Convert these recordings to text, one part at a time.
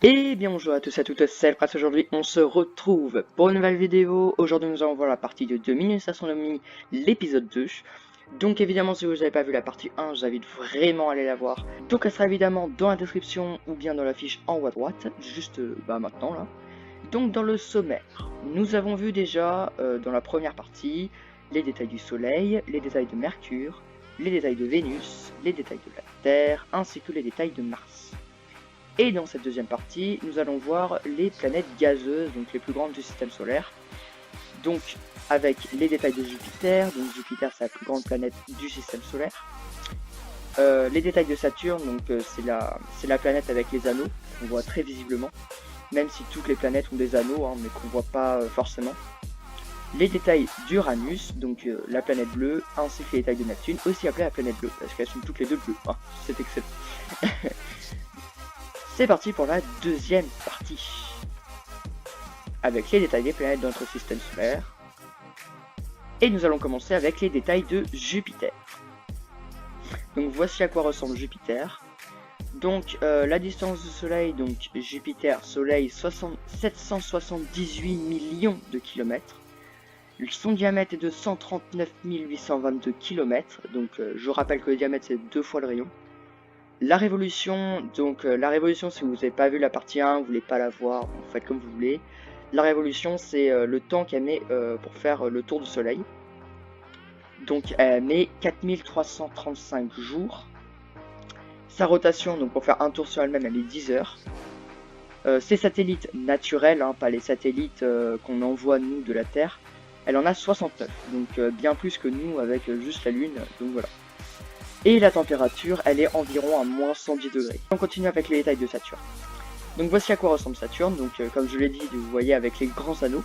Et bien bonjour à tous et à toutes, c'est Elpras. Aujourd'hui on se retrouve pour une nouvelle vidéo. Aujourd'hui nous allons voir la partie de 2 minutes astronomie, l'épisode 2. Donc évidemment si vous n'avez pas vu la partie 1, j'invite vraiment à aller la voir. Donc elle sera évidemment dans la description ou bien dans la fiche en haut à droite, juste maintenant là. Donc dans le sommaire, nous avons vu déjà dans la première partie les détails du Soleil, les détails de Mercure, les détails de Vénus, les détails de la Terre, ainsi que les détails de Mars. Et dans cette deuxième partie, nous allons voir les planètes gazeuses, donc les plus grandes du système solaire. Donc avec les détails de Jupiter, donc Jupiter c'est la plus grande planète du système solaire. Les détails de Saturne, donc c'est la planète avec les anneaux, qu'on voit très visiblement, même si toutes les planètes ont des anneaux, mais qu'on voit pas forcément. Les détails d'Uranus, donc la planète bleue, ainsi que les détails de Neptune, aussi appelée la planète bleue, parce qu'elles sont toutes les deux bleues. Ah, c'est excellent. C'est parti pour la deuxième partie, avec les détails des planètes de notre système solaire. Et nous allons commencer avec les détails de Jupiter. Donc voici à quoi ressemble Jupiter. Donc la distance du Soleil, donc Jupiter, Soleil, 778 millions de kilomètres. Son diamètre est de 139 822 km, donc je rappelle que le diamètre c'est 2 fois le rayon. La révolution, donc la révolution, si vous n'avez pas vu la partie 1, vous voulez pas la voir, vous faites comme vous voulez. La révolution, c'est le temps qu'elle met pour faire le tour du Soleil. Donc elle met 4335 jours. Sa rotation, donc pour faire un tour sur elle-même, elle met 10 heures. Ses satellites naturels, pas les satellites qu'on envoie nous de la Terre, elle en a 69, donc bien plus que nous avec juste la Lune, donc voilà. Et la température, elle est environ à moins 110 degrés. On continue avec les détails de Saturne. Donc voici à quoi ressemble Saturne. Donc comme je l'ai dit, vous voyez avec les grands anneaux.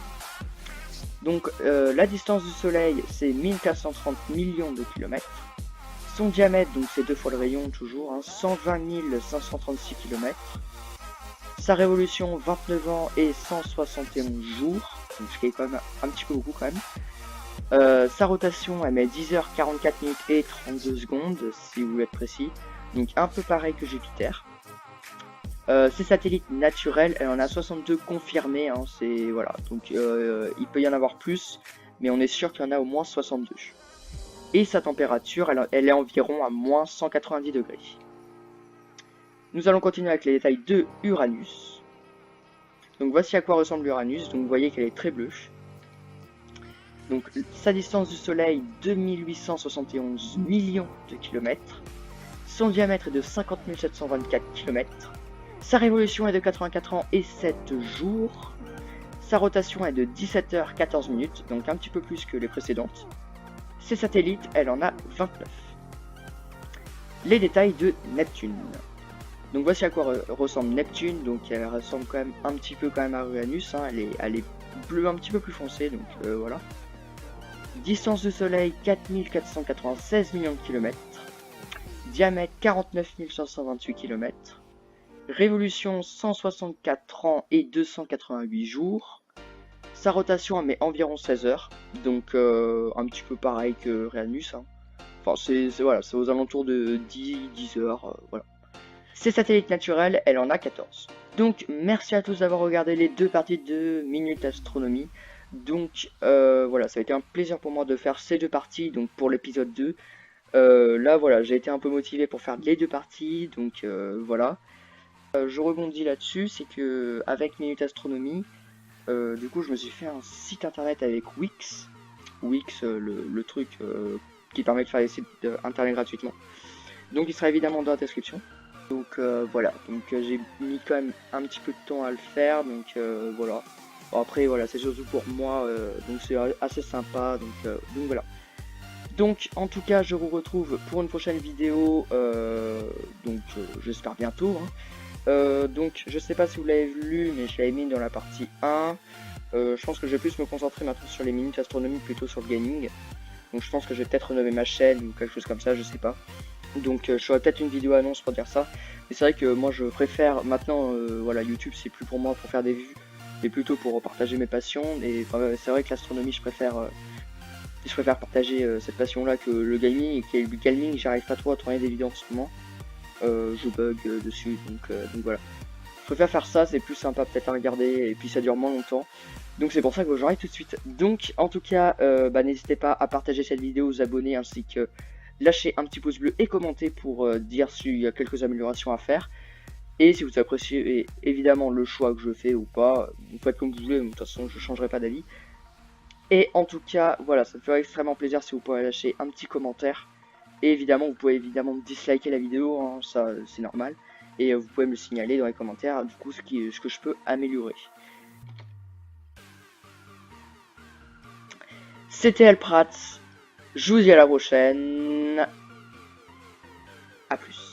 Donc la distance du Soleil, c'est 1430 millions de kilomètres. Son diamètre, donc c'est 2 fois le rayon toujours, 120 536 km. Sa révolution, 29 ans et 171 jours, donc ce qui est quand même un petit peu beaucoup quand même. Sa rotation, elle met 10h44 minutes et 32 secondes, si vous voulez être précis. Donc un peu pareil que Jupiter. Ses satellites naturels, elle en a 62 confirmés, c'est voilà. Donc il peut y en avoir plus, mais on est sûr qu'il y en a au moins 62. Et sa température, elle est environ à moins 190 degrés. Nous allons continuer avec les détails de Uranus. Donc voici à quoi ressemble Uranus. Donc vous voyez qu'elle est très bleue. Donc sa distance du Soleil, 2871 millions de kilomètres. Son diamètre est de 50 724 km. Sa révolution est de 84 ans et 7 jours. Sa rotation est de 17 h 14 minutes, donc un petit peu plus que les précédentes. Ses satellites, elle en a 29. Les détails de Neptune. Donc voici à quoi ressemble Neptune. Donc elle ressemble quand même un petit peu à Uranus. Elle est bleue un petit peu plus foncée, donc voilà. Distance du Soleil, 4496 millions de kilomètres. Diamètre, 49 528 km. Révolution, 164 ans et 288 jours. Sa rotation, elle met environ 16 heures. Donc un petit peu pareil que Uranus. Enfin, c'est aux alentours de 10 heures. Voilà. Ses satellites naturels, elle en a 14. Donc merci à tous d'avoir regardé les deux parties de Minute Astronomie. Donc voilà, ça a été un plaisir pour moi de faire ces deux parties, donc pour l'épisode 2. Là voilà, j'ai été un peu motivé pour faire les deux parties, donc voilà. Je rebondis là-dessus, c'est que avec Minute Astronomie, du coup je me suis fait un site internet avec Wix. Wix, le truc qui permet de faire des sites internet gratuitement. Donc il sera évidemment dans la description. Donc voilà, donc j'ai mis quand même un petit peu de temps à le faire, donc voilà. Bon, après voilà, c'est surtout pour moi, donc c'est assez sympa, donc voilà. Donc en tout cas je vous retrouve pour une prochaine vidéo, donc j'espère bientôt. Donc je sais pas si vous l'avez vu, mais je l'avais mis dans la partie 1. Je pense que je vais plus me concentrer maintenant sur les minutes astronomie plutôt sur le gaming. Donc je pense que je vais peut-être renommer ma chaîne ou quelque chose comme ça, je sais pas. Donc je ferai peut-être une vidéo annonce pour dire ça. Mais c'est vrai que moi je préfère maintenant, voilà, YouTube c'est plus pour moi pour faire des vues, mais plutôt pour partager mes passions. Et c'est vrai que l'astronomie je préfère partager cette passion là que le gaming. Et le gaming j'arrive pas trop à tourner des vidéos en ce moment. Je bug dessus, donc voilà. préfère faire ça, c'est plus sympa peut-être à regarder et puis ça dure moins longtemps. Donc c'est pour ça que j'arrête tout de suite. Donc en tout cas, n'hésitez pas à partager cette vidéo, vous abonner ainsi que lâcher un petit pouce bleu et commenter pour dire s'il y a quelques améliorations à faire. Et si vous appréciez évidemment le choix que je fais ou pas, vous faites comme vous voulez, de toute façon je ne changerai pas d'avis. Et en tout cas, voilà, ça me ferait extrêmement plaisir si vous pouvez lâcher un petit commentaire. Et évidemment, vous pouvez évidemment disliker la vidéo, hein, ça c'est normal. Et vous pouvez me le signaler dans les commentaires, du coup, ce que je peux améliorer. C'était Elprat, je vous dis à la prochaine. A plus.